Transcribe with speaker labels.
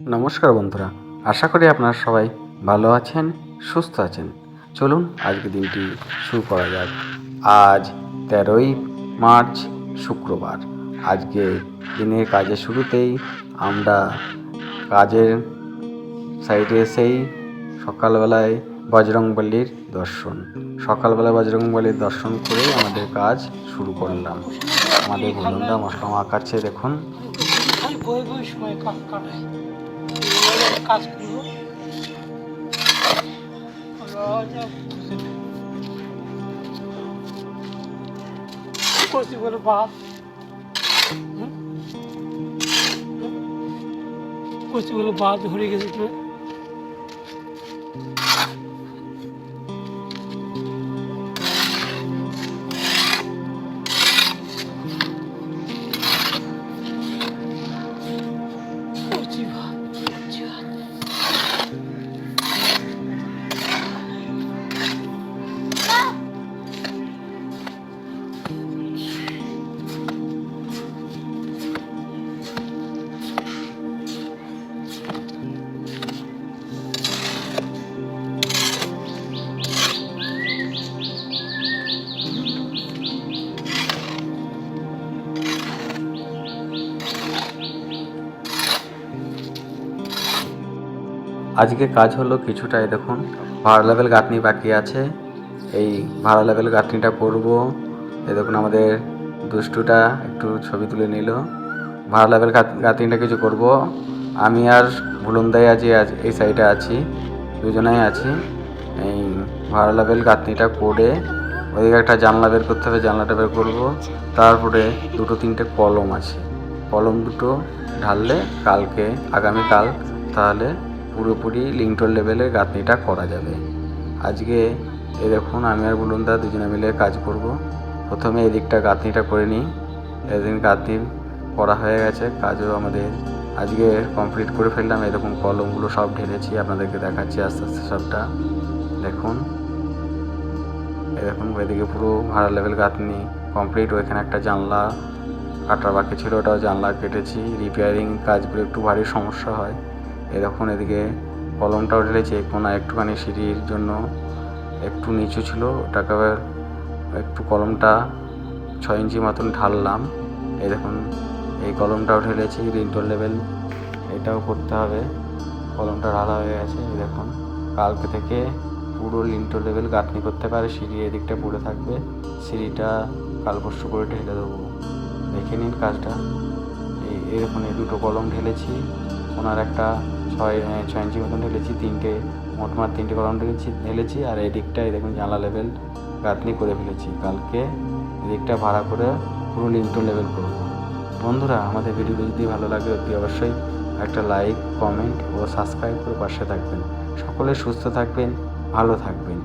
Speaker 1: নমস্কার বন্ধুরা, আশা করি আপনারা সবাই ভালো আছেন, সুস্থ আছেন। চলুন আজকে দিনটি শুরু করা যাক। আজ 13ই মার্চ, শুক্রবার। আজকে দিনের কাজের শুরুতেই আমরা কাজের সাইডে এসেই সকালবেলায় বজরংবলীর দর্শন। সকালবেলায় বজরংবলীর দর্শন করেই আমাদের কাজ শুরু করলাম। আমাদের ভুলুনদা মশলা মাখাচ্ছে, দেখুন।
Speaker 2: সময় কাটায় কাজ করবো। করছি বলে বাদ করছি বলে বাদ ধরে গেছে তো।
Speaker 1: আজকে কাজ হলো কিছুটাই, দেখুন ভাড়া লেভেল গাঁথনি বাকি আছে। এই ভাড়া লেভেল গাঁথনিটা করব। এই দেখুন আমাদের দুষ্টুটা একটু ছবি তুলে নিল। ভাড়া লেভেল গাঁথনিটা কিছু করব। আমি আর ভুলুনদাই আছি, আজ এই সাইডে আছি, দুজনেই আছি। এই ভাড়া লেভেল গাঁথনিটা করে ওইদিকে একটা জানলা বের করতে হবে, জানলাটা বের করবো। তারপরে দুটো তিনটে কলম আছে, কলম দুটো ঢাললে কালকে আগামীকাল তাহলে পুরোপুরি লিংটন লেভেলের গাঁথনিটা করা যাবে। আজকে এই দেখুন আমি আর ভুলুনদা দুজনে মিলে কাজ করব। প্রথমে এদিকটা গাঁথনিটা করে নিই। এদিন গাঁথনি করা হয়ে গেছে, কাজও আমাদের আজকে কমপ্লিট করে ফেললাম। এরকম কলমগুলো সব ঢেলেছি, আপনাদেরকে দেখাচ্ছি আস্তে আস্তে সবটা। দেখুন এরকম এদিকে পুরো ভাড়া লেভেল গাঁথনি কমপ্লিট। ওইখানে একটা জানলা কাটার বাকি ছিল, ওটাও জানলা কেটেছি। রিপেয়ারিং কাজগুলো একটু ভারী সমস্যা হয়। এরকম এদিকে কলমটাও ঢেলেছি। কোনা একটুখানি সিঁড়ির জন্য একটু নিচু ছিল, ওটাকে একটু কলমটা 6 ইঞ্চি মতন ঢাললাম। এই দেখুন এই কলমটাও ঢেলেছি। লিংটন লেভেল এটাও করতে হবে। কলমটা ঢালা হয়ে গেছে। এই দেখুন কালকে থেকে পুরো লিংটন লেভেল গাঁথনি করতে পারে। সিঁড়ি এদিকটা পড়ে থাকবে, সিঁড়িটা কাল পরশু করে ঢেলে দেবো। দেখে নিন কাজটা। এই দেখুন এই দুটো কলম ঢেলেছি, ওনার একটা 6 ইঞ্চি মতন ঢেলেছি। মোটমাট 3টে কলম ঢেলেছি। আর এই দিকটায় দেখুন জানলা লেভেল গাঁথনি করে ফেলেছি। কালকে এদিকটা ভাড়া করে পুরো লিংটন লেভেল করব। বন্ধুরা, আমাদের ভিডিওটি যদি ভালো লাগে অতি অবশ্যই একটা লাইক, কমেন্ট ও সাবস্ক্রাইব করে পাশে থাকবেন। সকলে সুস্থ থাকবেন, ভালো থাকবেন।